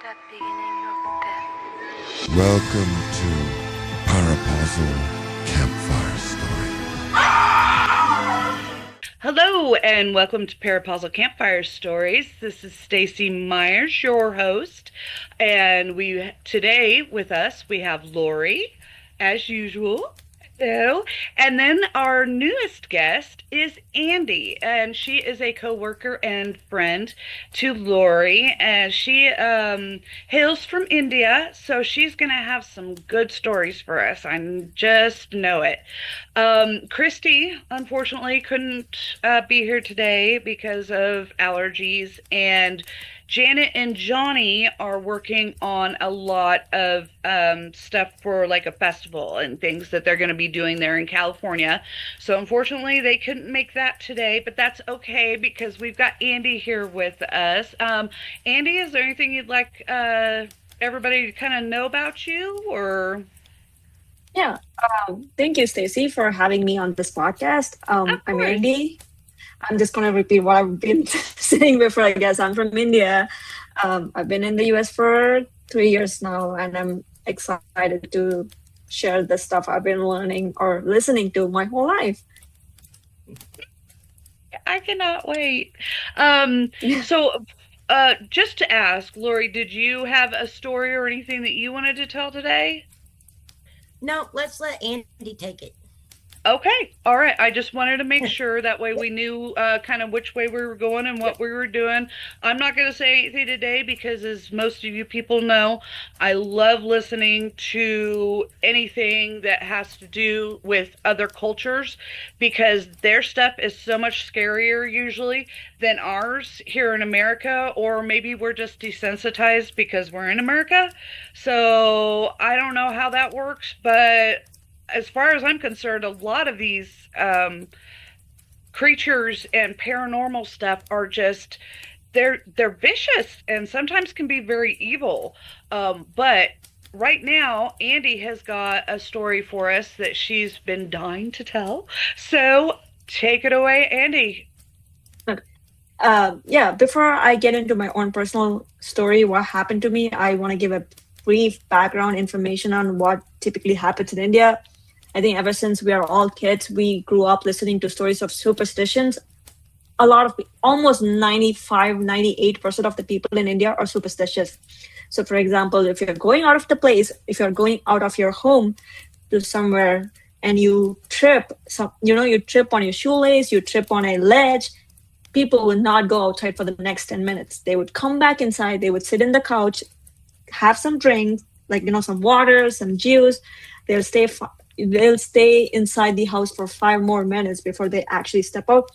the beginning of death. Welcome to Parapausal Campfire Stories. Hello and welcome to Parapausal Campfire Stories. This is Staci Myers, your host, and today with us we have Lori, as usual. Hello. And then our newest guest is Andy, and she is a co-worker and friend to Lori, and she hails from India, so she's going to have some good stories for us. I just know it. Christy, unfortunately, couldn't be here today because of allergies, and Janet and Johnny are working on a lot of stuff for like a festival and things that they're going to be doing there in California. So unfortunately, they couldn't make that today, but that's okay because we've got Andy here with us. Andy, is there anything you'd like everybody to kind of know about you, or? Yeah, thank you, Staci, for having me on this podcast. I'm Andy. I'm just going to repeat what I've been saying before, I guess. I'm from India. I've been in the US for 3 years now, and I'm excited to share the stuff I've been learning or listening to my whole life. I cannot wait. So just to ask, Lori, did you have a story or anything that you wanted to tell today? No, let's let Andy take it. Okay. All right. I just wanted to make sure that way we knew kind of which way we were going and what we were doing. I'm not going to say anything today because, as most of you people know, I love listening to anything that has to do with other cultures because their stuff is so much scarier usually than ours here in America, or maybe we're just desensitized because we're in America. So I don't know how that works, but as far as I'm concerned, a lot of these creatures and paranormal stuff are just, they're vicious and sometimes can be very evil. But right now, Andy has got a story for us that she's been dying to tell. So take it away, Andy. Before I get into my own personal story, what happened to me, I want to give a brief background information on what typically happens in India. I think ever since we are all kids, we grew up listening to stories of superstitions. Almost 98% of the people in India are superstitious. So for example, if you're going out of the place, if you're going out of your home to somewhere and you trip, you trip on your shoelace, you trip on a ledge, people would not go outside for the next 10 minutes. They would come back inside, they would sit in the couch, have some drinks, some water, some juice. They'll stay inside the house for 5 more minutes before they actually step out,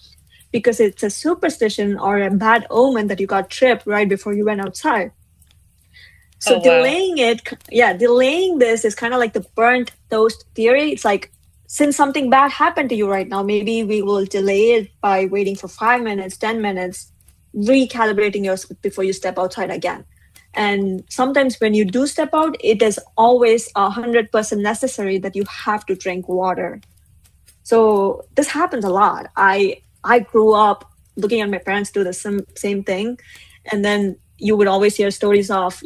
because it's a superstition or a bad omen that you got tripped right before you went outside. So delaying this is kind of like the burnt toast theory. It's like, since something bad happened to you right now, maybe we will delay it by waiting for 5 minutes, 10 minutes, recalibrating yourself before you step outside again. And sometimes when you do step out, it is always 100% necessary that you have to drink water. So this happens a lot. I grew up looking at my parents do the same thing. And then you would always hear stories of,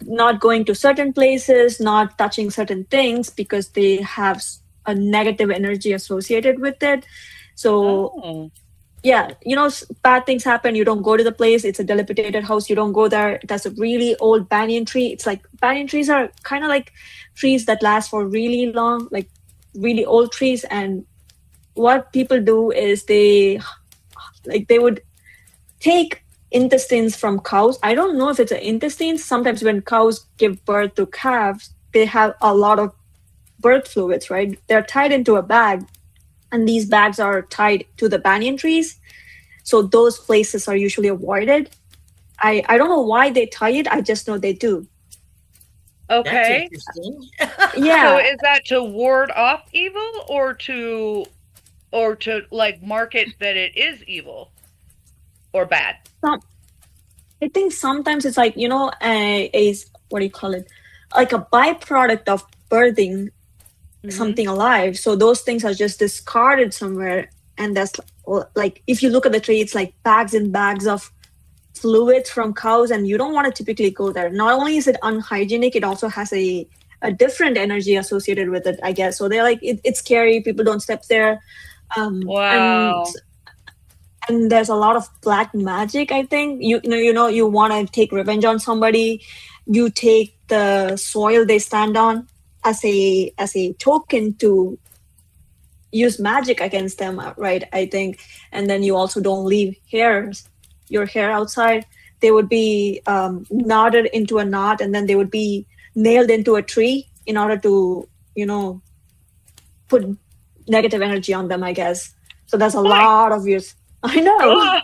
not going to certain places, not touching certain things because they have a negative energy associated with it. So bad things happen. You don't go to the place. It's a dilapidated house. You don't go there. There's a really old banyan tree. It's like banyan trees are kind of like trees that last for really long, like really old trees. And what people do is they would take intestines from cows. I don't know if it's an intestines. Sometimes when cows give birth to calves, they have a lot of birth fluids, right? They're tied into a bag. And these bags are tied to the banyan trees. So those places are usually avoided. I don't know why they tie it. I just know they do. Okay. That's interesting. Yeah. So is that to ward off evil or to like mark it that it is evil or bad? I think sometimes it's like, what do you call it? Like a byproduct of birthing something alive. So those things are just discarded somewhere. And that's like, if you look at the tree, it's like bags and bags of fluids from cows, and you don't want to typically go there. Not only is it unhygienic, it also has a different energy associated with it, I guess. So they're like, it's scary. People don't step there. Wow. And there's a lot of black magic. I think you want to take revenge on somebody. You take the soil they stand on as a token to use magic against them, right? I think. And then you also don't leave your hair outside. They would be knotted into a knot, and then they would be nailed into a tree in order to put negative energy on them, I guess. So there's a lot of use. I know.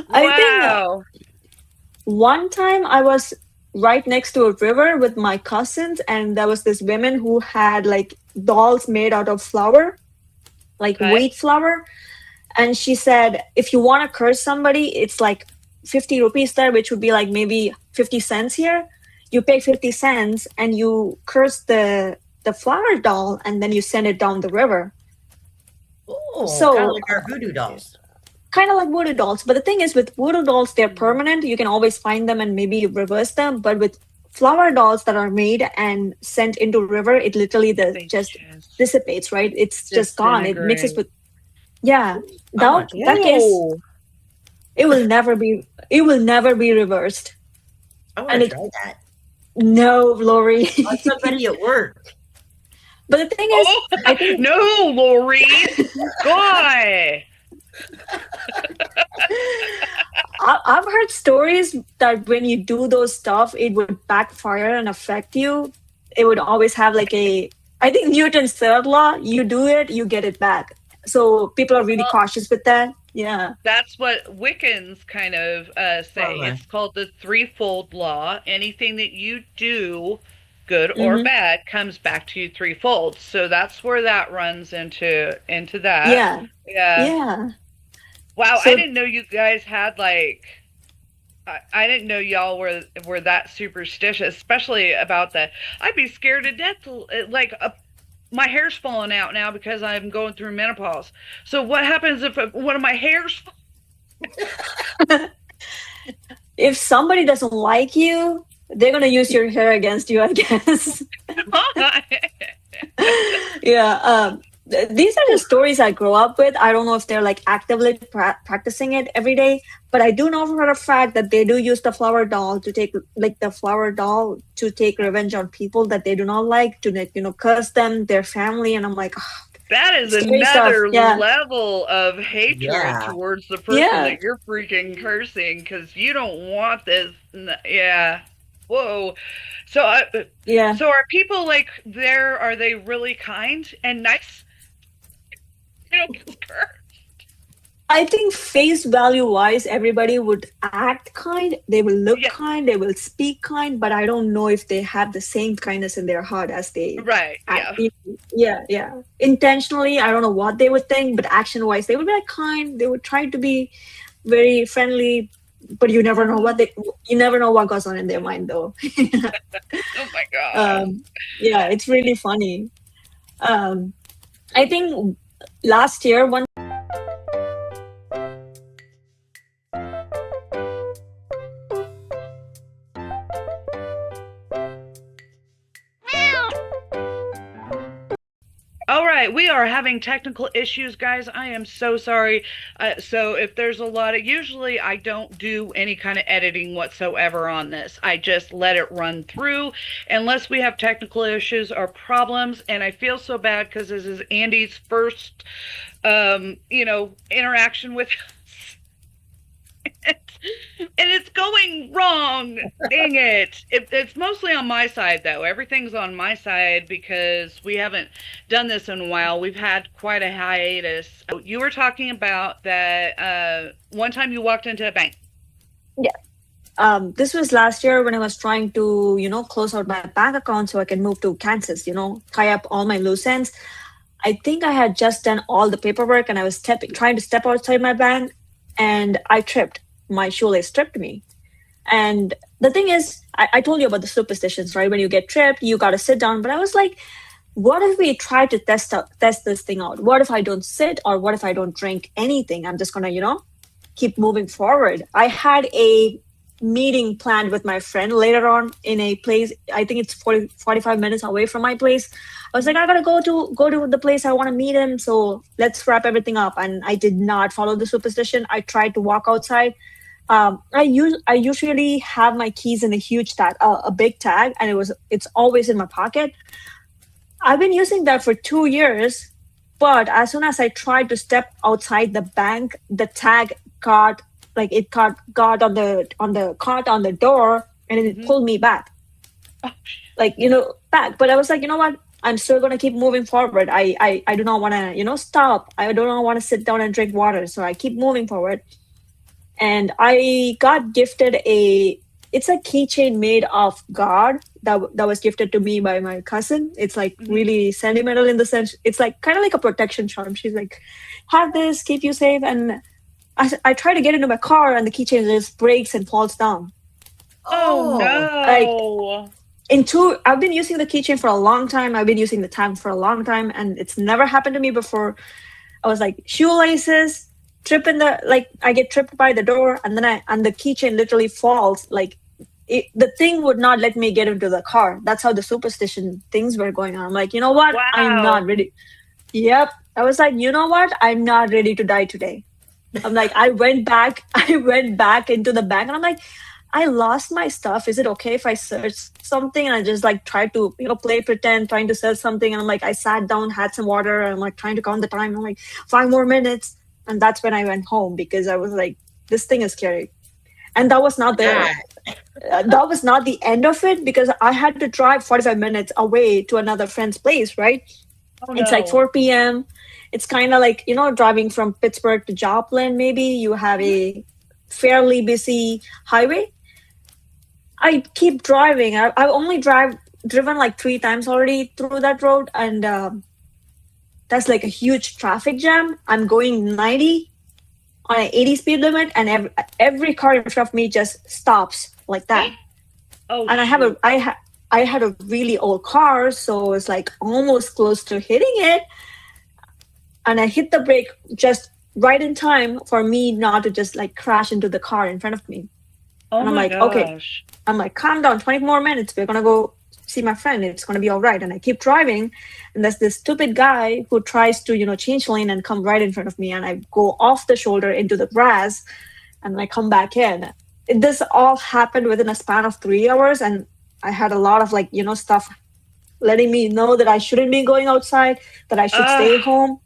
I think one time I was right next to a river with my cousins, and there was this woman who had like dolls made out of flour, like wheat flour. And she said, if you want to curse somebody, it's like 50 rupees there, which would be like maybe 50 cents here. You pay 50 cents and you curse the flower doll, and then you send it down the river. Oh, so kind of like our voodoo dolls. Kind of like voodoo dolls. But the thing is, with voodoo dolls, they're permanent. You can always find them and maybe reverse them. But with flower dolls that are made and sent into river, it literally just dissipates, right? It's just gone. It mixes with that case, it will never be reversed. I want to try that. No, Lori. On somebody at work. But the thing is, I think no, Lori. Why? I've heard stories that when you do those stuff, it would backfire and affect you. It would always have like I think Newton's third law, you do it, you get it back. So people are really cautious with that. Yeah. That's what Wiccans kind of say. It's called the threefold law. Anything that you do, good or bad, comes back to you threefold. So that's where that runs into that. Yeah. Wow, so, I didn't know you guys had like I didn't know y'all were that superstitious, especially about the I'd be scared to death like my hair's falling out now because I'm going through menopause. So what happens if one of my hairs if somebody doesn't like you, they're going to use your hair against you, I guess. Yeah. These are the stories I grew up with. I don't know if they're like actively practicing it every day, but I do know for a fact that they do use the flower doll to take revenge on people that they do not like, to curse them, their family. And I'm like, that is another level of hatred towards the person that you're freaking cursing because you don't want this. Yeah. Whoa. So So are people like there? Are they really kind and nice? I think face value wise, everybody would act kind. They will look kind. They will speak kind. But I don't know if they have the same kindness in their heart as they act. Yeah. Intentionally, I don't know what they would think, but action wise, they would be like kind. They would try to be very friendly. But you never know what goes on in their mind, though. Oh my god! Yeah, it's really funny. I think last year one. All right, we are having technical issues, guys. I am so sorry. So if there's a lot of, usually I don't do any kind of editing whatsoever on this. I just let it run through unless we have technical issues or problems. And I feel so bad because this is Andy's first, interaction with us. And it's going wrong. Dang it. It's mostly on my side, though. Everything's on my side because we haven't done this in a while. We've had quite a hiatus. You were talking about that one time you walked into a bank. Yeah. This was last year when I was trying to, close out my bank account so I can move to Kansas, tie up all my loose ends. I think I had just done all the paperwork and I was trying to step outside my bank and I tripped. My shoelace tripped me. And the thing is, I told you about the superstitions, right? When you get tripped, you got to sit down. But I was like, what if we try to test this thing out? What if I don't sit or what if I don't drink anything? I'm just going to, keep moving forward. I had a meeting planned with my friend later on in a place. I think it's 45 minutes away from my place. I was like, I gotta go to the place. I want to meet him, so let's wrap everything up. And I did not follow the superstition. I tried to walk outside. I usually have my keys in a huge tag, a big tag, and it's always in my pocket. I've been using that for 2 years, but as soon as I tried to step outside the bank, the tag got got on the cart on the door, and it pulled me back, Oh, back. But I was like, you know what? I'm still gonna keep moving forward. I do not want to stop. I do not want to sit down and drink water, so I keep moving forward. And I got gifted it's a keychain made of God that was gifted to me by my cousin. It's like really sentimental in the sense, it's like kind of like a protection charm. She's like, have this, keep you safe. And I try to get into my car, and the keychain just breaks and falls down. Oh no. I've been using the keychain for a long time. I've been using the tag for a long time, and it's never happened to me before. I was like, shoelaces, I get tripped by the door, and then the keychain literally falls. The thing would not let me get into the car. That's how the superstition things were going on. I'm like, you know what? Wow. I'm not ready. Yep. I was like, you know what? I'm not ready to die today. I'm like, I went back into the bank, and I'm like, I lost my stuff. Is it okay if I search something? And I just tried to, play pretend, trying to search something. And I'm like, I sat down, had some water, and I'm like trying to count the time. I'm like, 5 more minutes. And that's when I went home, because I was like, this thing is scary. And that was not that was not the end of it, because I had to drive 45 minutes away to another friend's place, right? Oh, no. It's like 4 p.m. It's kind of like, driving from Pittsburgh to Joplin, maybe. You have a fairly busy highway. I keep driving. I've only driven like 3 times already through that road, and that's like a huge traffic jam. I'm going 90 on an 80 speed limit, and every car in front of me just stops like that. Oh, and I had a really old car, so it's like almost close to hitting it, and I hit the brake just right in time for me not to just crash into the car in front of me. Oh, and I'm my like, gosh. okay. I'm like, calm down, 20 more minutes. We're going to go see my friend. It's going to be all right. And I keep driving. And there's this stupid guy who tries to, change lane and come right in front of me. And I go off the shoulder into the grass, and I come back in. This all happened within a span of 3 hours. And I had a lot of stuff letting me know that I shouldn't be going outside, that I should stay home.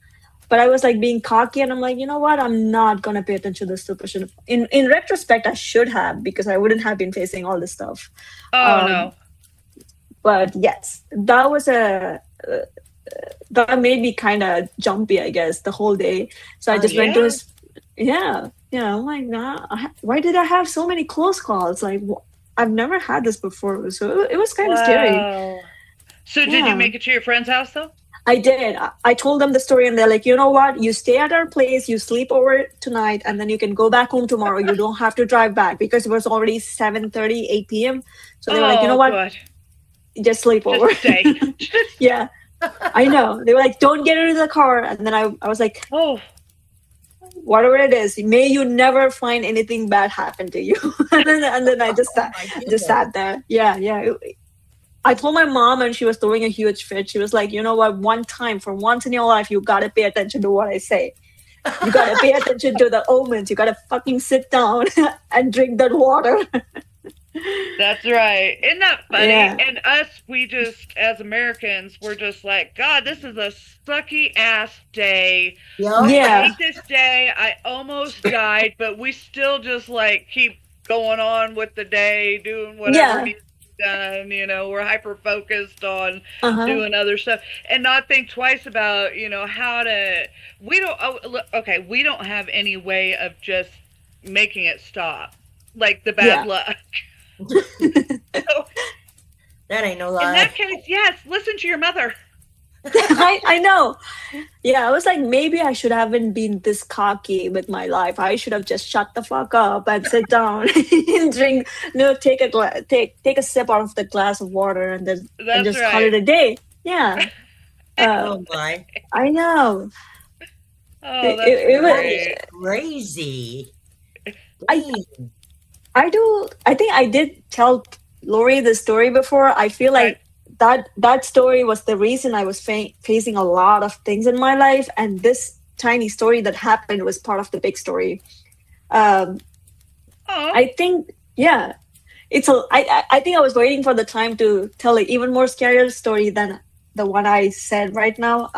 But I was being cocky, and I'm like, you know what? I'm not going to pay attention to the superstition. In retrospect, I should have, because I wouldn't have been facing all this stuff. No. But yes, that was that made me kind of jumpy, I guess, the whole day. So I just went to his, I'm like, nah, why did I have so many close calls? I've never had this before. So it was kind of scary. So did you make it to your friend's house though? I did. I told them the story, and they're like, you know what? You stay at our place, you sleep over tonight, and then you can go back home tomorrow. You don't have to drive back, because it was already 7:30, 8 p.m. So they were like, you know what? God. Just sleep over. Just stay. Yeah, I know. They were like, don't get into the car. And then I was like, oh, whatever it is, may you never find anything bad happen to you. and then I just sat there. Yeah. I told my mom, and she was throwing a huge fit. She was like, you know what? For once in your life, you got to pay attention to what I say. You got to pay attention to the omens. You got to fucking sit down and drink that water. That's right. Isn't that funny? Yeah. And us, we just, as Americans, we're just like, God, this is a sucky ass day. Yeah. I hate this day. I almost died, but we still just keep going on with the day, doing whatever needs to be done. We're hyper focused on doing other stuff, and not think twice about, how to. We don't have any way of just making it stop, like the bad luck. So, that ain't no lie. In that case, yes, listen to your mother. I know. Yeah, I was like, maybe I should haven't been this cocky with my life. I should have just shut the fuck up and sit down and drink. Take a sip out of the glass of water, and then just call it a day. Yeah. Oh my! I know. Oh, that's crazy. I I do. I think I did tell Lori the story before. I feel Right. like that story was the reason I was facing a lot of things in my life, and this tiny story that happened was part of the big story. Um, Oh. I think, yeah, it's a. I think I was waiting for the time to tell an even more scarier story than the one I said right now.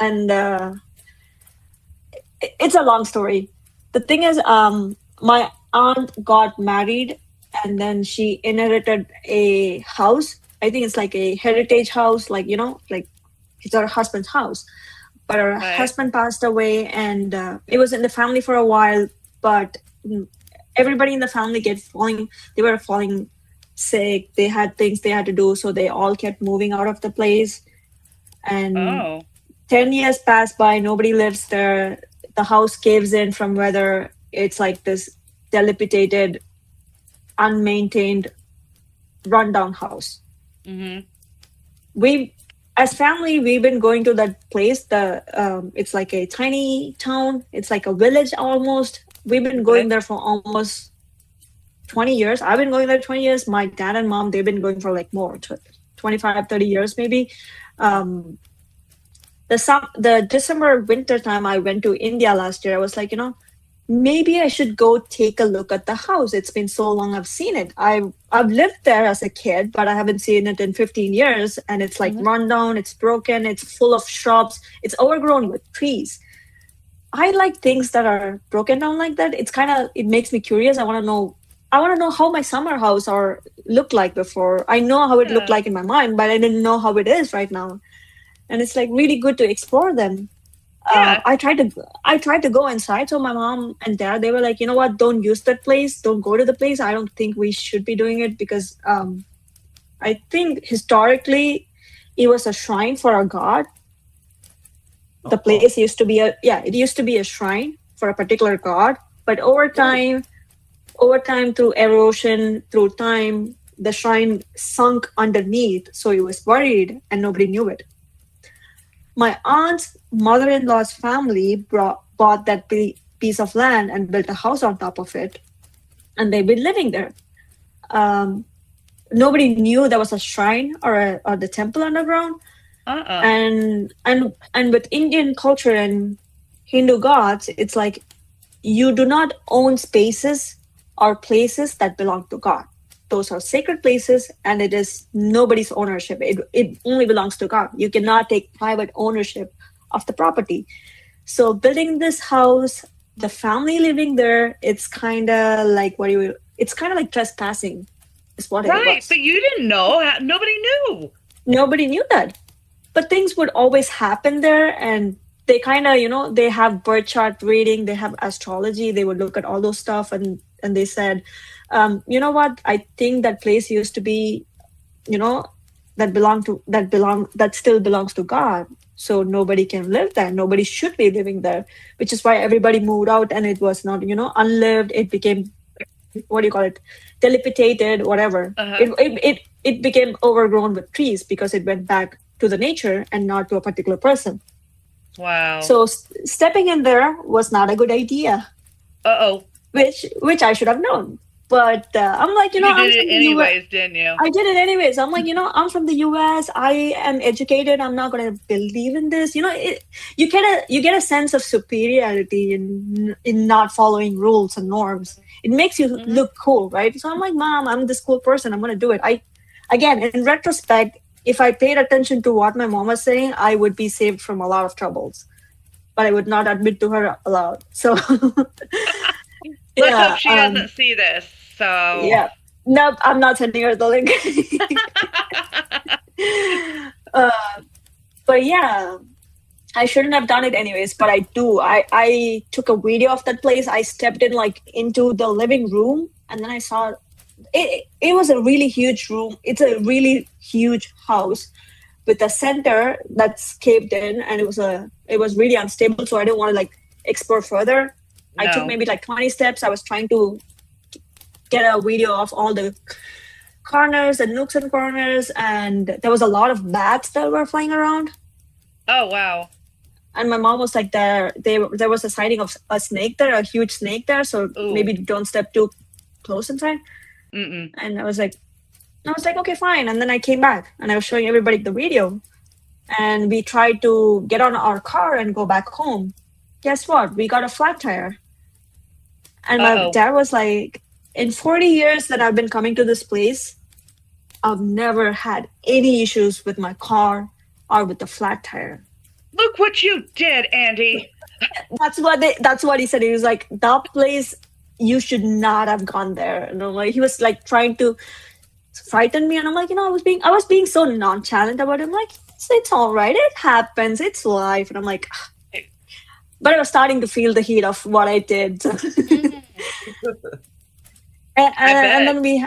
And it's a long story. The thing is, my aunt got married and then she inherited a house. I think it's like a heritage house, like, like it's her husband's house. But her Okay. husband passed away, and it was in the family for a while. But everybody in the family they were falling sick. They had things they had to do, so they all kept moving out of the place. And Oh. 10 years pass by, nobody lives there. The house caves in from whether it's like this dilapidated, unmaintained, rundown house. Mm-hmm. We, as family, we've been going to that place. It's like a tiny town. It's like a village almost. We've been going Okay. there for almost 20 years. I've been going there 20 years. My dad and mom, they've been going for like more, 25, 30 years maybe. Um, the December winter time I went to India last year, I was like, maybe I should go take a look at the house. It's been so long I've seen it. I've lived there as a kid, but I haven't seen it in 15 years, and it's like Mhm. run down, it's broken, it's full of shrubs, it's overgrown with trees. I like things that are broken down like that. It makes me curious. I want to know how my summer house or looked like before. I know how it looked Yeah. like in my mind, but I didn't know how it is right now. And it's like really good to explore them. Yeah. I tried to go inside. So my mom and dad, they were like, you know what? Don't use that place. Don't go to the place. I don't think we should be doing it because I think historically it was a shrine for a god. The place used to be it used to be a shrine for a particular god. But over time through erosion, through time, the shrine sunk underneath. So it was buried and nobody knew it. My aunt's mother-in-law's family bought that piece of land and built a house on top of it, and they've been living there. Um, Nobody knew there was a shrine or the temple underground, Uh-uh. and with Indian culture and Hindu gods, it's like you do not own spaces or places that belong to God. Those are sacred places, and it is nobody's ownership. It only belongs to God. You cannot take private ownership of the property. So building this house, the family living there, it's kind of like it's kind of like trespassing is what it Right, was. but you didn't know. Nobody knew. Nobody knew that. But things would always happen there, and they kind of, they have birth chart reading, they have astrology, they would look at all those stuff, and they said, you know what? I think that place used to be, that still belongs to God. So nobody can live there. Nobody should be living there, which is why everybody moved out, and it was not, unlived. It became, what do you call it? Dilapidated, whatever. Uh-huh. It became overgrown with trees because it went back to the nature and not to a particular person. Wow. So stepping in there was not a good idea, Uh-oh. which I should have known. But I'm like, You I'm did it from the anyways, didn't you? I did it anyways. I'm like, I'm from the US. I am educated. I'm not going to believe in this. You get a sense of superiority in not following rules and norms. It makes you Mhm. look cool, right? So I'm like, Mom, I'm this cool person. I'm going to do it. Again, in retrospect, if I paid attention to what my mom was saying, I would be saved from a lot of troubles. But I would not admit to her aloud. So Let's hope she um, doesn't see this. So yeah. No, I'm not sending her the link. uh, but yeah, I shouldn't have done it anyways, but I do. I took a video of that place. I stepped in like into the living room, and then I saw it was a really huge room. It's a really huge house with a center that's caved in, and it was really unstable, so I didn't want to like explore further. I took No. maybe like 20 steps. I was trying to get a video of all the corners and nooks and corners, and there was a lot of bats that were flying around. Oh wow. And my mom was like, there was a sighting of a snake there, a huge snake there. So Ooh. maybe don't step too close inside. Mm-mm. And I was like, okay, fine. And then I came back and I was showing everybody the video. And we tried to get on our car and go back home. Guess what? We got a flat tire. And my Uh-oh. dad was like, in 40 years that I've been coming to this place, I've never had any issues with my car or with the flat tire. Look what you did, Andy. That's what he said. He was like, that place, you should not have gone there. And I'm like, he was like trying to frighten me. And I'm like, I was being so nonchalant about it. I'm like, it's all right. It happens. It's life. And I'm like, but I was starting to feel the heat of what I did. and then we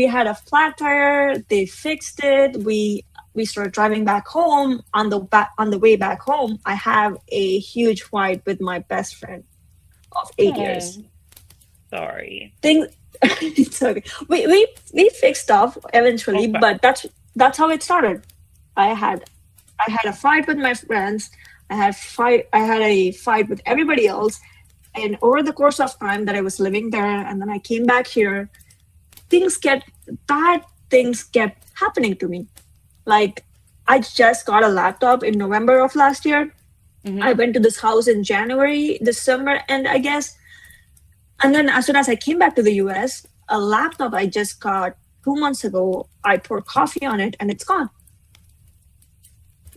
had a flat tire. They fixed it. We started driving back home. On the way back home, I have a huge fight with my best friend of 8 years. Sorry. It's okay. We fixed stuff eventually, Okay. but that's how it started. I had a fight with my friends. I had a fight with everybody else, and over the course of time that I was living there, and then I came back here, bad things kept happening to me. Like, I just got a laptop in November of last year. Mhm. I went to this house in January, December, and I guess, and then as soon as I came back to the US, a laptop I just got 2 months ago, I poured coffee on it and it's gone.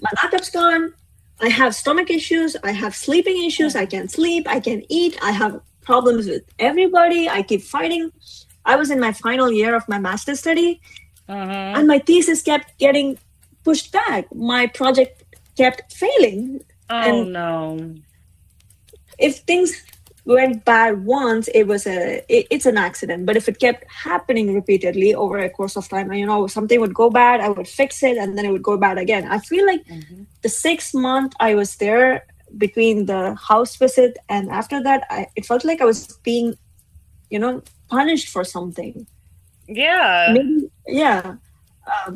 My laptop's gone. I have stomach issues. I have sleeping issues. I can't sleep. I can't eat. I have problems with everybody. I keep fighting. I was in my final year of my master's study, and my thesis kept getting pushed back. My project kept failing. Oh, no. If things went bad once, it's an accident. But if it kept happening repeatedly over a course of time, and something would go bad, I would fix it, and then it would go bad again. I feel like the 6 month I was there between the house visit and after that, it felt like I was being, punished for something. Yeah.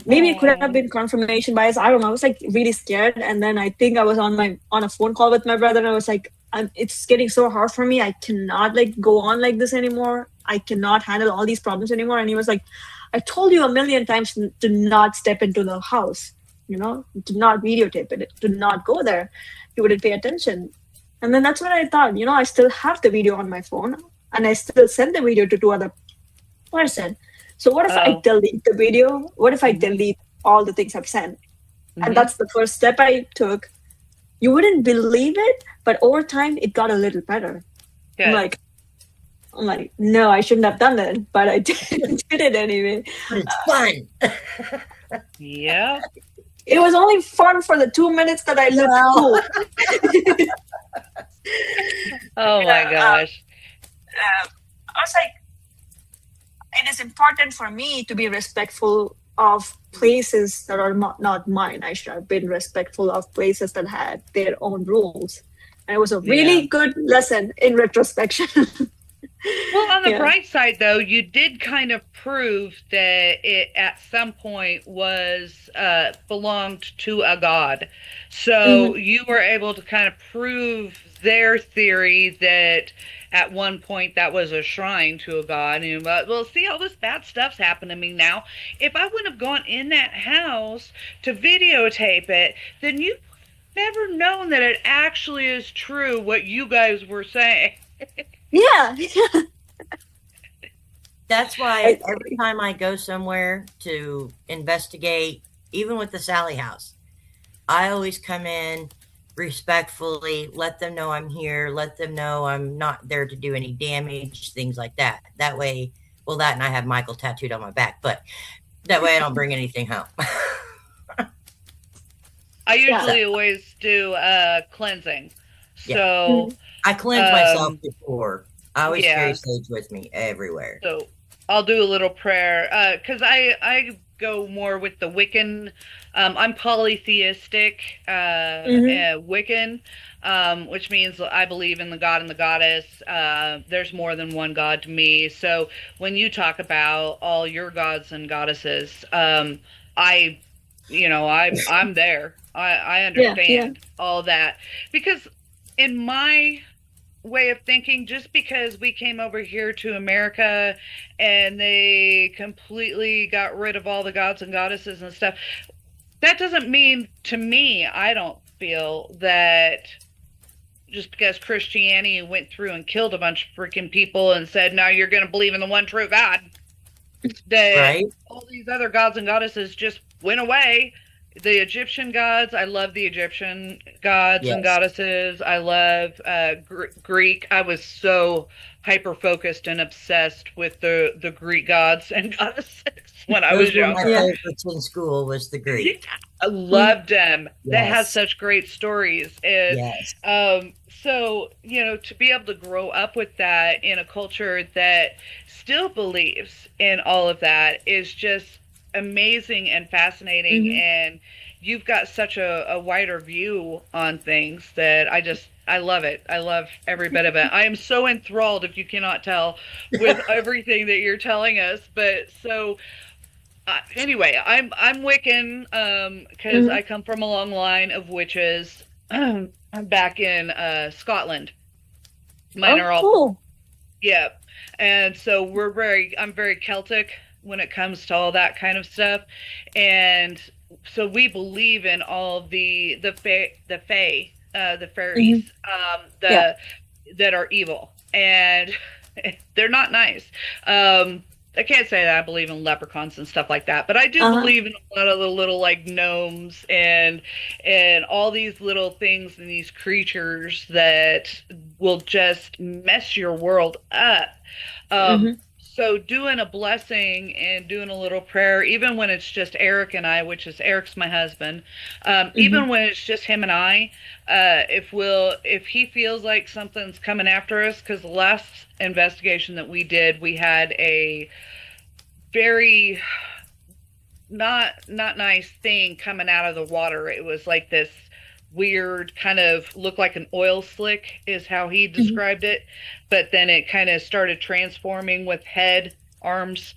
Maybe it could have been confirmation bias. I don't know. I was like really scared, and then I think I was on a phone call with my brother, and I was like, it's getting so hard for me. I cannot go on like this anymore. I cannot handle all these problems anymore. And he was like, I told you a million times to not step into the house, to not videotape it, to not go there. You wouldn't pay attention. And then that's when I thought, I still have the video on my phone, and I still send the video to 2 other person. So what if I delete the video? What if I delete all the things I've sent? And that's the first step I took. You wouldn't believe it, but over time it got a little better. Good. I'm like, no, I shouldn't have done that, but I did it anyway. It's fun. Yeah. It was only fun for the 2 minutes that I looked cool. Oh my gosh. I was like, it is important for me to be respectful of places that are not mine. I should have been respectful of places that had their own rules. And it was a really good lesson in retrospection. Well, on the bright side, though, you did kind of prove that it at some point was belonged to a god. So you were able to kind of prove their theory that at one point that was a shrine to a god. And well, see, all this bad stuff's happened to me now. If I wouldn't have gone in that house to videotape it, then you never known that it actually is true what you guys were saying. Yeah. That's why every time I go somewhere to investigate, even with the Sally house, I always come in respectfully, let them know I'm here, let them know I'm not there to do any damage, things like that. That way, well, that and I have Michael tattooed on my back, but that way I don't bring anything home. I usually always do cleansing. So I cleanse myself before. I always carry sage with me everywhere. So I'll do a little prayer because I go more with the Wiccan. I'm polytheistic Wiccan, which means I believe in the god and the goddess. There's more than one god to me. So when you talk about all your gods and goddesses, I I'm there. I Yeah, understand all that, because in my way of thinking, just because we came over here to America and they completely got rid of all the gods and goddesses and stuff, that doesn't mean, to me, I don't feel that just because Christianity went through and killed a bunch of freaking people and said, now you're going to believe in the one true God, that Right? all these other gods and goddesses just went away. The Egyptian gods, I love the Egyptian gods and Yes. goddesses. I love Greek. I was so hyper focused and obsessed with the Greek gods and goddesses when I was Those were my younger. Yeah. favorites in school was the Greek. I loved them. They had Yes. such great stories. And Yes. so, to be able to grow up with that in a culture that still believes in all of that is just amazing and fascinating. Mhm. And you've got such a wider view on things that I love it. I love every bit of it. I am so enthralled, if you cannot tell, with everything that you're telling us. But so anyway, I'm Wiccan because Mhm. I come from a long line of witches. I'm back in Scotland. Mine are Oh, all cool. yeah, and so I'm very Celtic when it comes to all that kind of stuff, and so we believe in all the fae, the fairies, Yeah. that are evil, and they're not nice. I can't say that I believe in leprechauns and stuff like that, but I do Uh-huh. believe in a lot of the little like gnomes and all these little things and these creatures that will just mess your world up. Mhm. So doing a blessing and doing a little prayer, even when it's just Eric and I, which is Eric's my husband, even when it's just him and I, if he feels like something's coming after us, because the last investigation that we did, we had a very not nice thing coming out of the water. It was like this weird kind of looked like an oil slick is how he described it, but then it kind of started transforming with head, arms,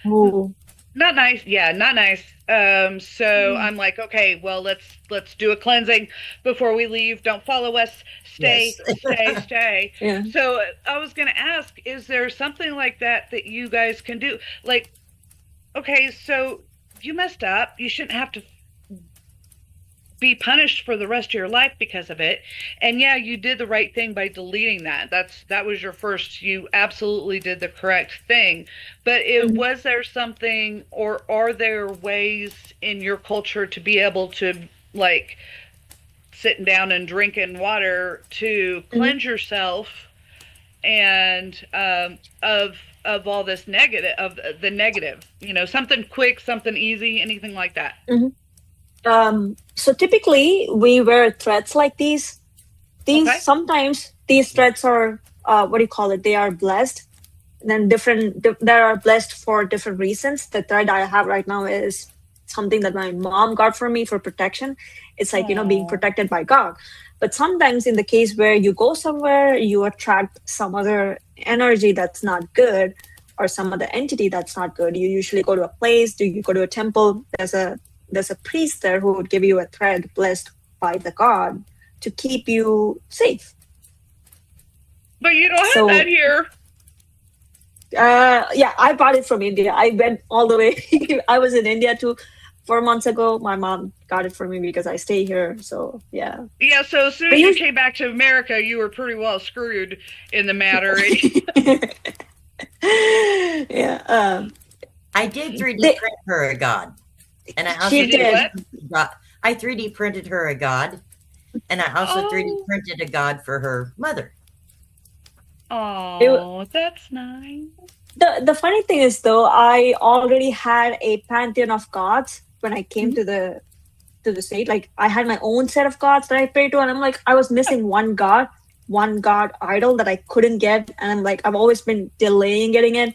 Ooh. not nice. Yeah, not nice. So I'm like, okay, well, let's do a cleansing before we leave. Don't follow us. Stay, Yes. stay. Yeah. So I was gonna ask, is there something like that you guys can do? Like, okay, so you messed up. You shouldn't have to be punished for the rest of your life because of it. And yeah, you did the right thing by deleting that. That was your first, you absolutely did the correct thing. But was there something, or are there ways in your culture to be able to, like, sitting down and drinking water to cleanse yourself and of all this negative, of the negative, something quick, something easy, anything like that? So typically we wear threads like these. Okay. Sometimes these threads are what do you call it? They are blessed. And then they are blessed for different reasons. The thread I have right now is something that my mom got for me for protection. It's like, being protected by God. But sometimes in the case where you go somewhere, you attract some other energy that's not good, or some other entity that's not good. You usually go to a place, you go to a temple, there's a priest there who would give you a thread blessed by the god to keep you safe. But you don't have that here. Yeah, I bought it from India. I went all the way. I was in India 4 months ago. My mom got it for me because I stay here. So yeah. Yeah, so as soon as you came back to America, you were pretty well screwed in the matter. Yeah. I did 3D print her a god. And I also She did. I 3D printed her a god. And I also 3D printed a god for her mother. Oh, that's nice. The funny thing is, though, I already had a pantheon of gods when I came to the state. Like, I had my own set of gods that I prayed to, and I'm like, I was missing one god idol that I couldn't get, and I'm like, I've always been delaying getting it.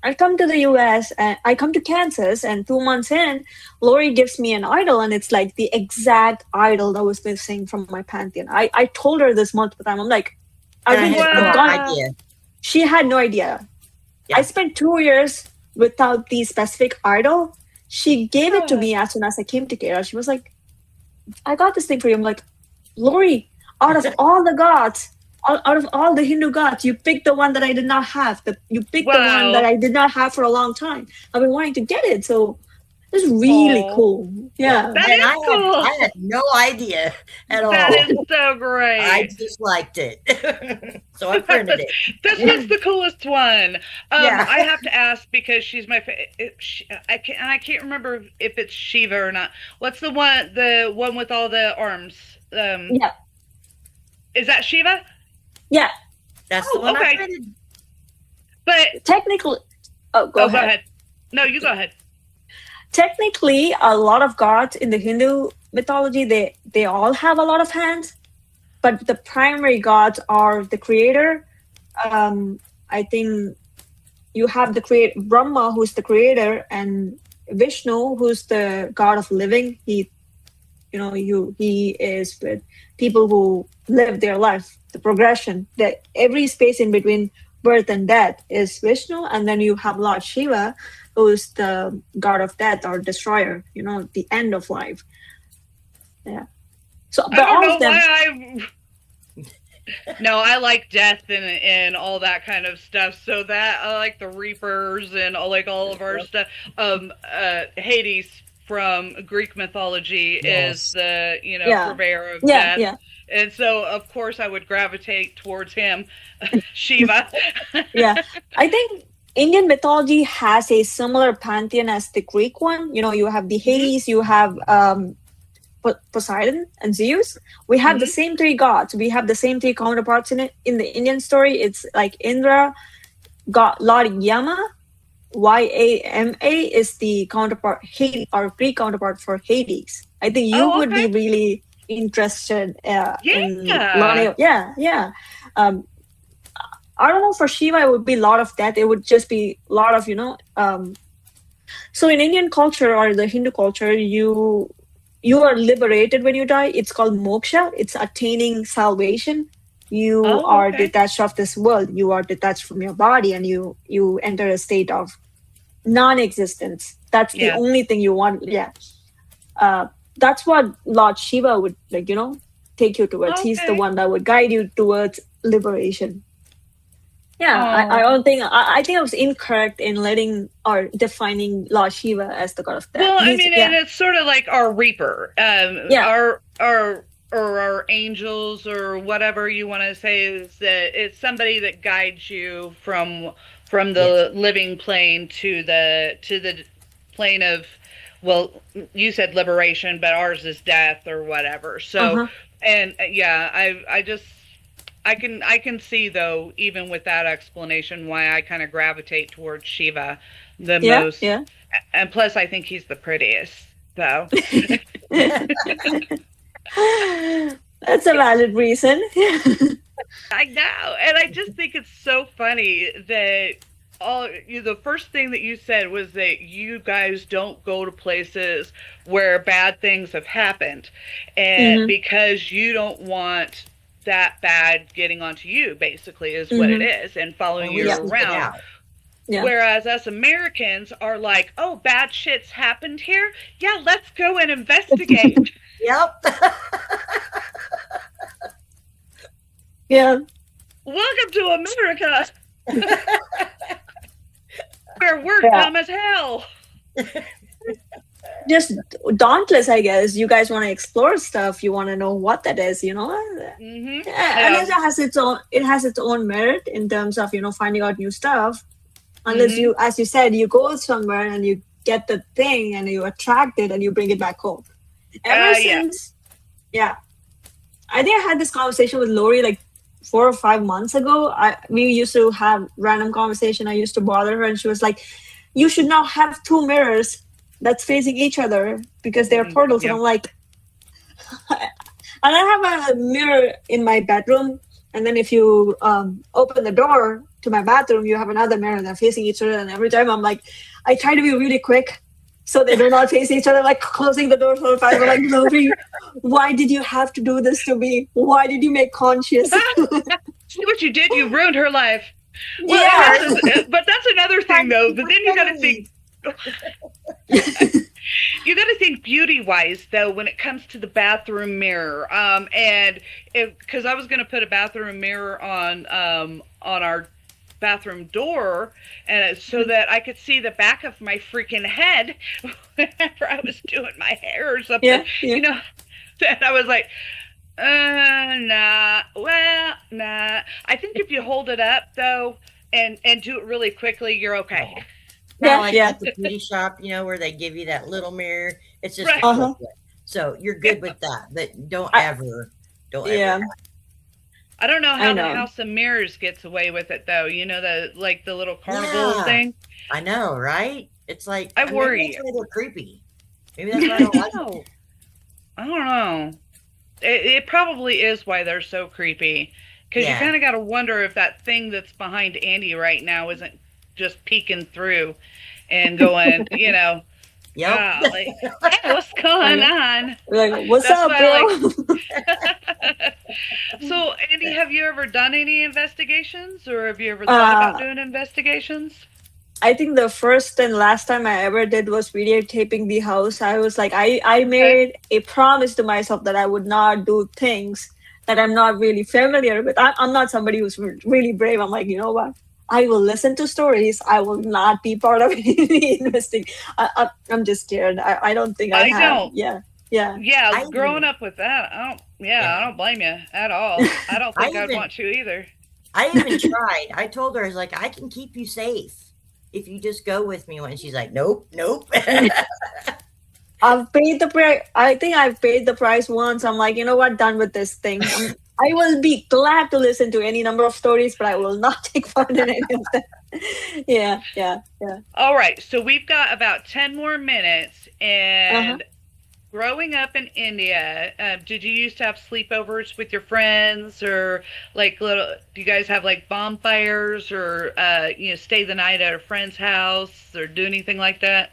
I come to the US and I come to Kansas, and 2 months in, Lori gives me an idol, and it's like the exact idol that was missing from my pantheon. I told her this multiple times. I'm like, idea. She had no idea. Yeah. I spent 2 years without the specific idol. she gave it to me as soon as I came to Kerala. She was like, I got this thing for you. I'm like, Lori, out of all the gods, out of all the Hindu gods, you picked the one that I did not have. You picked the one that I did not have for a long time. I've been wanting to get it. So it's really cool. Yeah. That is cool. I had no idea at all. That is so great. I just liked it. So I printed it. This was the coolest one. I have to ask because she's my I can't remember if it's Shiva or not. What's the one with all the arms? Yeah. Is that Shiva? Yeah. That's the one I printed. But technically, go ahead. No, you go ahead. Technically, a lot of gods in the Hindu mythology, they all have a lot of hands, but the primary gods are the creator. I think you have the Brahma, who's the creator, and Vishnu, who's the god of living. He is with people who live their life, the progression, that every space in between birth and death is Vishnu, and then you have Lord Shiva, who's the god of death or destroyer, the end of life. Yeah. So, but I don't know why No, I like death and all that kind of stuff. So that I like the Reapers and all of our stuff. Hades from Greek mythology is the purveyor of death. Yeah. And so of course I would gravitate towards him, Shiva. Yeah. I think Indian mythology has a similar pantheon as the Greek one. You have the Hades, you have Poseidon and Zeus. We have the same three gods. We have the same three counterparts in it. In the Indian story, it's like Indra, Lord Yama, Yama is the counterpart, Hades, our Greek counterpart for Hades. I think you would be really interested in learning. Yeah. I don't know, for Shiva it would be Lord of Death. It would just be Lord of, so in Indian culture or the Hindu culture, you are liberated when you die. It's called moksha. It's attaining salvation. You are detached of this world. You are detached from your body, and you enter a state of non-existence. That's the only thing you want. Yeah. That's what Lord Shiva would take you towards. He's the one that would guide you towards liberation. Yeah, I don't think I think I was incorrect in letting or defining Lord Shiva as the god of death. Well, and it's sort of like our Reaper, our angels or whatever you want to say, is that it's somebody that guides you from the living plane to the plane of, well, you said liberation, but ours is death or whatever. So, I can see, though, even with that explanation, why I kind of gravitate towards Shiva the most. Yeah. And plus, I think he's the prettiest, though. That's a valid reason. I know. And I just think it's so funny that the first thing that you said was that you guys don't go to places where bad things have happened. And because you don't want that bad getting onto you, basically, is what it is, and following you around. Yeah. Whereas us Americans are like, oh, bad shit's happened here? Yeah, let's go and investigate. Yep. Yeah. Welcome to America. Where we're dumb as hell. Just dauntless, I guess. You guys want to explore stuff. You want to know what that is, And it has its own merit in terms of finding out new stuff. Unless you, as you said, you go somewhere and you get the thing and you attract it and you bring it back home. I think I had this conversation with Lori like 4 or 5 months ago. We used to have random conversation. I used to bother her, and she was like, "You should not have 2 mirrors that's facing each other because they're portals." And I'm like, and I have a mirror in my bedroom, and then if you open the door to my bathroom, you have another mirror that's facing each other. And every time I'm like, I try to be really quick so they do not face each other, like closing the door 4 or 5. I'm like, Lori, why did you have to do this to me? Why did you make conscious? See what you did? You ruined her life. Well, but that's another thing, though. But then you got to think. You got to think beauty wise though when it comes to the bathroom mirror. And because I was going to put a bathroom mirror on our bathroom door, and so that I could see the back of my freaking head whenever I was doing my hair or something. Yeah, yeah. You know, and I was like, nah. Well, nah. I think if you hold it up though and do it really quickly, you're okay. Now, like at the beauty shop, where they give you that little mirror, it's just Right. a quick one. So you're good with that, but don't ever. Yeah. I don't know how the House of Mirrors gets away with it though. You know, the little carnival thing. I know, right? It's like I worry. Maybe that's why they're creepy. Maybe that's why I don't like it. I don't know. It probably is why they're so creepy. Because you kind of got to wonder if that thing that's behind Andy right now isn't just peeking through and going, Yep. like, hey, what's going on? Like, what's up, bro? So, Andy, have you ever done any investigations, or have you ever thought about doing investigations? I think the first and last time I ever did was videotaping the house. I was like, I made a promise to myself that I would not do things that I'm not really familiar with. I'm not somebody who's really brave. I'm like, you know what? I will listen to stories. I will not be part of any investing. I'm just scared. I don't think I have. Don't. Yeah. Growing up with that, I don't blame you at all. I don't think I'd want to either. I even tried. I told her, I was like, I can keep you safe if you just go with me. When she's like, nope. I've paid the price. I think I've paid the price once. I'm like, you know what? Done with this thing. I will be glad to listen to any number of stories, but I will not take part in any of them. Yeah. All right. So we've got about 10 more minutes. And growing up in India, did you used to have sleepovers with your friends, or do you guys have like bonfires, or, stay the night at a friend's house, or do anything like that?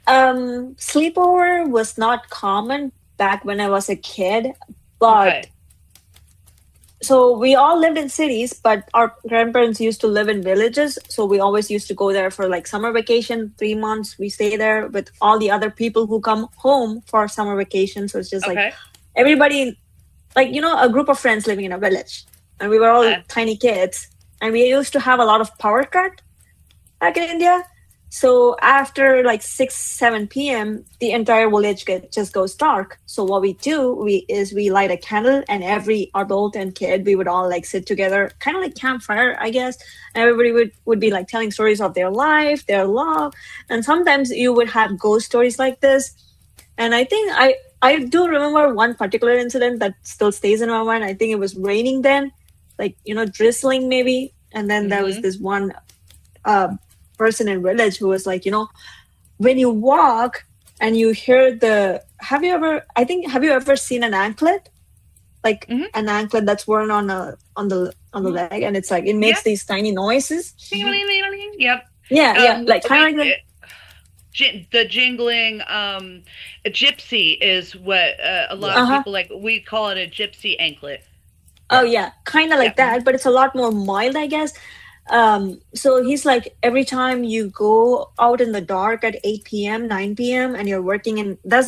Sleepover was not common back when I was a kid, but so we all lived in cities, but our grandparents used to live in villages. So we always used to go there for like summer vacation, 3 months. We stay there with all the other people who come home for summer vacation. So it's just like everybody, like, a group of friends living in a village, and we were all tiny kids, and we used to have a lot of power cut back in India. So after like 6, 7 p.m., the entire village just goes dark. So what we do is we light a candle, and every adult and kid, we would all like sit together, kind of like campfire, I guess. And everybody would be like telling stories of their life, their love. And sometimes you would have ghost stories like this. And I think I do remember one particular incident that still stays in my mind. I think it was raining then, like, drizzling maybe. And then there was this one person in village who was like, when you walk and you hear have you ever seen an anklet, like an anklet that's worn on the leg, and it's like it makes these tiny noises. Yep. Like kind of like the jingling. A gypsy is what a lot of people like. We call it a gypsy anklet. Oh yeah, kind of like that, but it's a lot more mild, I guess. So he's like, every time you go out in the dark at 8 p.m., 9 p.m., and you're working in, that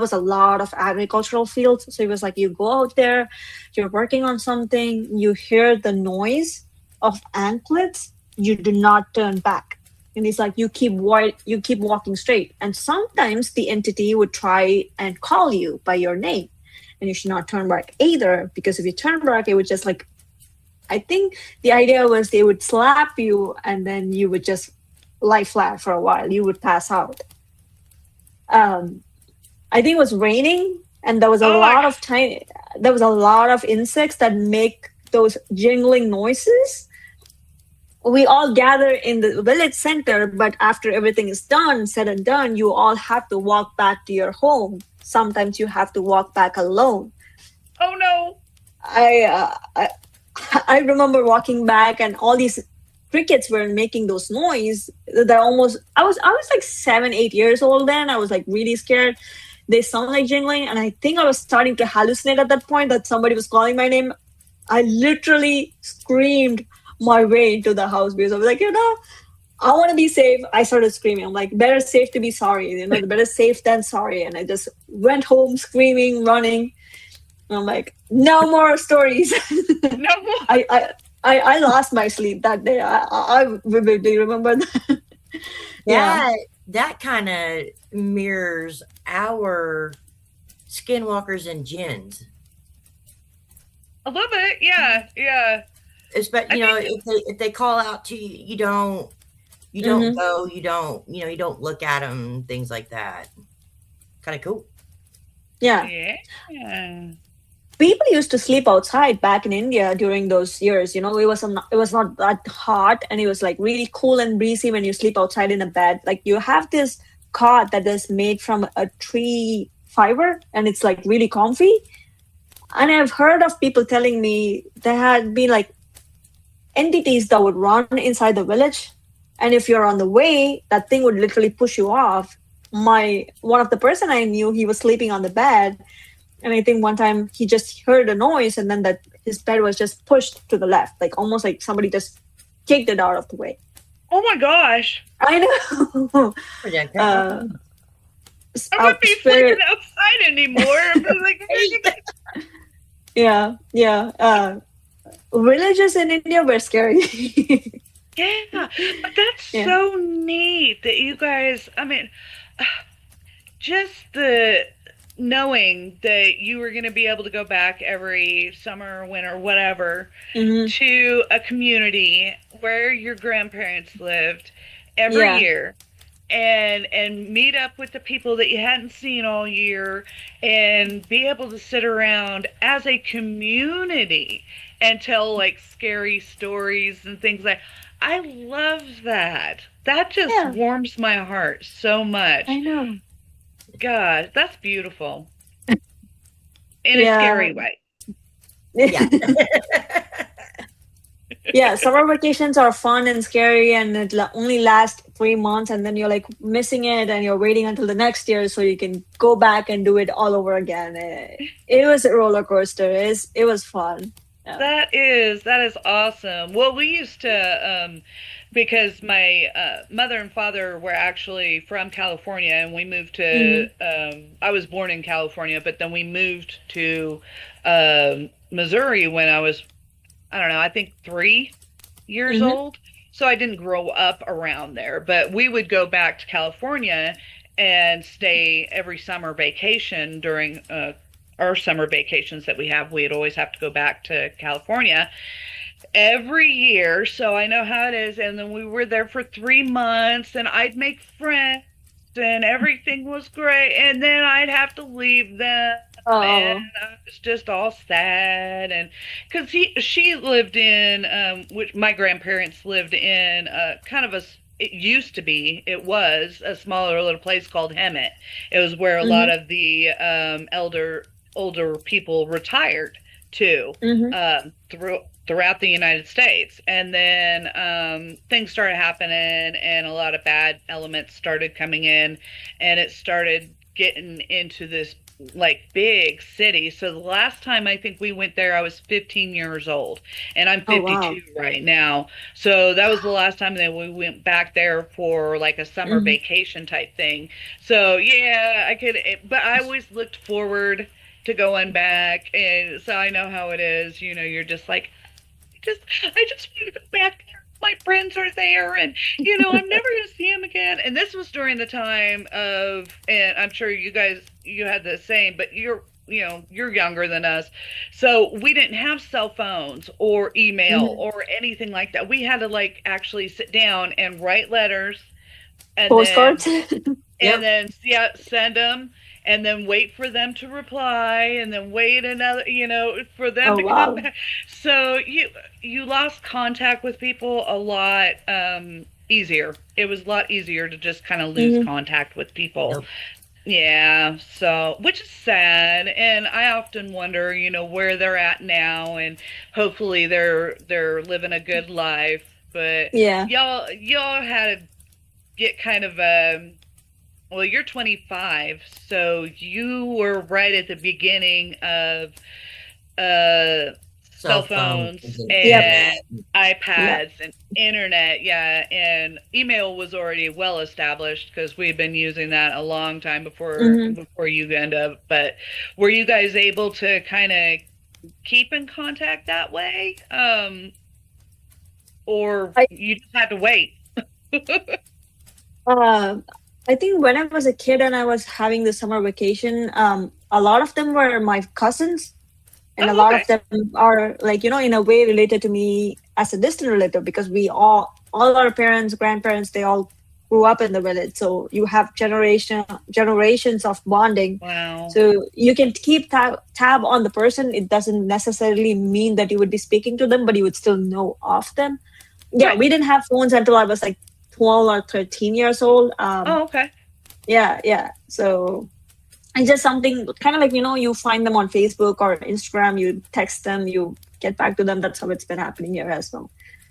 was a lot of agricultural fields. So he was like, you go out there, you're working on something, you hear the noise of anklets, you do not turn back. And he's like, you keep walking straight. And sometimes the entity would try and call you by your name, and you should not turn back either, because if you turn back, it would just like, I think the idea was they would slap you, and then you would just lie flat for a while. You would pass out. I think it was raining, and there was a lot of insects that make those jingling noises. We all gather in the village center, but after everything is said and done, you all have to walk back to your home. Sometimes you have to walk back alone. Oh no! I remember walking back, and all these crickets were making those noise. I was like 7, 8 years old then. I was like really scared. They sound like jingling, and I think I was starting to hallucinate at that point that somebody was calling my name. I literally screamed my way into the house because I was like, I want to be safe. I started screaming. I'm like, better safe to be sorry. The better safe than sorry. And I just went home screaming, running. And I'm like, no more stories. No more. I lost my sleep that day. I vividly remember that. Yeah. That kind of mirrors our skinwalkers and jinns. A little bit, yeah, yeah. Especially, if they call out to you, you don't go, you don't look at them, things like that. Kind of cool. Yeah. Yeah. People used to sleep outside back in India during those years. It was not that hot, and it was like really cool and breezy when you sleep outside in a bed. Like you have this cot that is made from a tree fiber, and it's like really comfy. And I've heard of people telling me there had been like entities that would run inside the village, and if you're on the way, that thing would literally push you off. One of the person I knew, he was sleeping on the bed. And I think one time he just heard a noise, and then that his bed was just pushed to the left, like almost like somebody just kicked it out of the way. Oh my gosh! I know. I wouldn't be sleeping outside anymore. Yeah. Villages in India were scary. Yeah, but that's so neat that you guys. I mean, just the knowing that you were going to be able to go back every summer, winter, whatever, to a community where your grandparents lived every year and meet up with the people that you hadn't seen all year and be able to sit around as a community and tell like scary stories and things like I love that. That just warms my heart so much. I know. God, that's beautiful. In a scary way. Yeah. Yeah, summer vacations are fun and scary, and it only lasts 3 months, and then you're like missing it, and you're waiting until the next year so you can go back and do it all over again. It was a roller coaster. It was fun. Yeah. That is awesome. Well, we used to because my mother and father were actually from California, and we moved to I was born in California, but then we moved to Missouri when I was, I don't know, I think 3 years old. So I didn't grow up around there, but we would go back to California and stay every summer vacation during our summer vacations that we have. We'd always have to go back to California every year, so I know how it is. And then we were there for 3 months, and I'd make friends, and everything was great. And then I'd have to leave them, and I was just all sad. And because she lived in, which my grandparents lived in, kind of it was a smaller little place called Hemet. It was where a lot of the older people retired to throughout the United States. And then things started happening, and a lot of bad elements started coming in, and it started getting into this like big city. So the last time I think we went there, I was 15 years old, and I'm 52 right now. So that was the last time that we went back there for like a summer vacation type thing. So yeah, but I always looked forward to going back, and so I know how it is. You're just like, I just want to go back there. My friends are there, and I'm never going to see them again. And this was during the time of, and I'm sure you had the same, but you're younger than us, so we didn't have cell phones or email or anything like that. We had to like actually sit down and write letters, and postcards, then send them. And then wait for them to reply, and then wait another, for them to come back. So you lost contact with people a lot easier. It was a lot easier to just kind of lose contact with people. Yep. Yeah, so, which is sad, and I often wonder, where they're at now, and hopefully they're living a good life. But y'all had to get kind of well, you're 25, so you were right at the beginning of cell phones and and internet. iPads and internet, yeah, and email was already well established because we've been using that a long time before you end up. But were you guys able to kind of keep in contact that way, or I you just had to wait? uh, I think when I was a kid and I was having the summer vacation, a lot of them were my cousins, and a Oh, lot okay. of them are like, in a way related to me as a distant relative, because we all our parents, grandparents, they all grew up in the village. So you have generations of bonding. Wow. So you can keep tab on the person. It doesn't necessarily mean that you would be speaking to them, but you would still know of them. Yeah, Right. we didn't have phones until I was like 12 or 13 years old. Oh, okay. Yeah. So it's just something kind of like, you find them on Facebook or Instagram, you text them, you get back to them. That's how it's been happening here as well.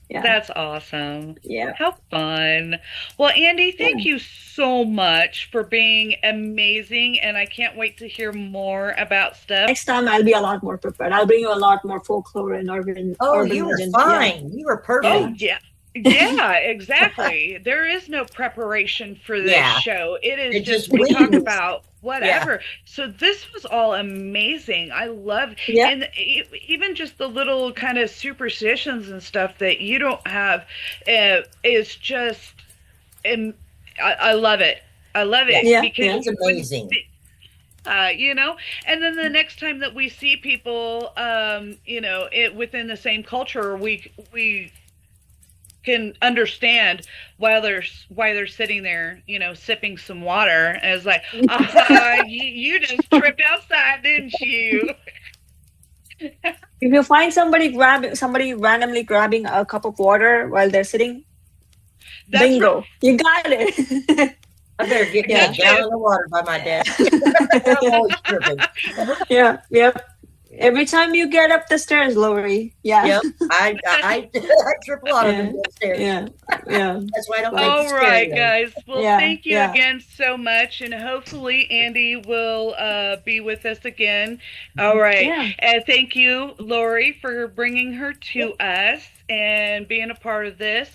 Yeah. That's awesome. Yeah. How fun. Well, Andy, thank Yeah. you so much for being amazing, and I can't wait to hear more about stuff. Next time I'll be a lot more prepared. I'll bring you a lot more folklore and urban You were legends. fine. You were perfect. Oh, yeah. Yeah, exactly. There is no preparation for this Yeah. show. It is It just just we talk wings. about whatever. So this was all amazing. I love Yeah. and even just the little kind of superstitions and stuff that you don't have is just I love it. I love it Yeah. because Yeah. It's you wouldn't amazing. and then the next time that we see people within the same culture, we can understand why they're sitting there, sipping some water. And it's like, you just tripped outside, didn't you? If you find somebody randomly grabbing a cup of water while they're sitting, That's bingo, you got it. I better get me Yeah. a gallon of water by my desk. I'm always tripping. Yeah. Yep. Every time you get up the stairs, Lori. Yeah. Yep. I trip a lot of them downstairs. Yeah. Yeah. That's why I don't like All the right, stereo. guys. Well, Yeah, thank you yeah. again so much, and hopefully Andy will be with us again. All right, Yeah. and thank you, Lori, for bringing her to us and being a part of this.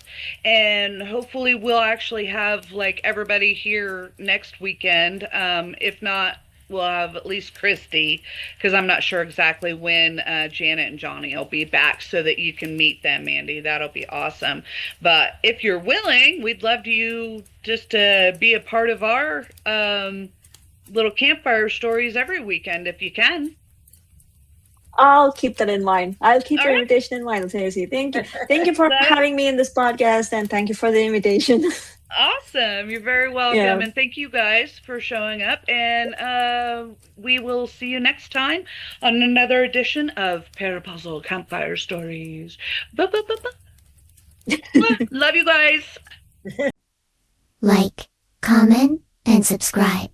And hopefully we'll actually have like everybody here next weekend. If not, we'll have at least Christy, because I'm not sure exactly when Janet and Johnny will be back, so that you can meet them, Andy. That'll be awesome. But if you're willing, we'd love you just to be a part of our little campfire stories every weekend, if you can. I'll keep that in mind. I'll keep All your right. invitation in mind, Staci. Thank you. Thank you for having me in this podcast, and thank you for the invitation. Awesome. You're very welcome. Yeah. And thank you guys for showing up. And we will see you next time on another edition of Parapausal Campfire Stories. Love you guys. Like, comment, and subscribe.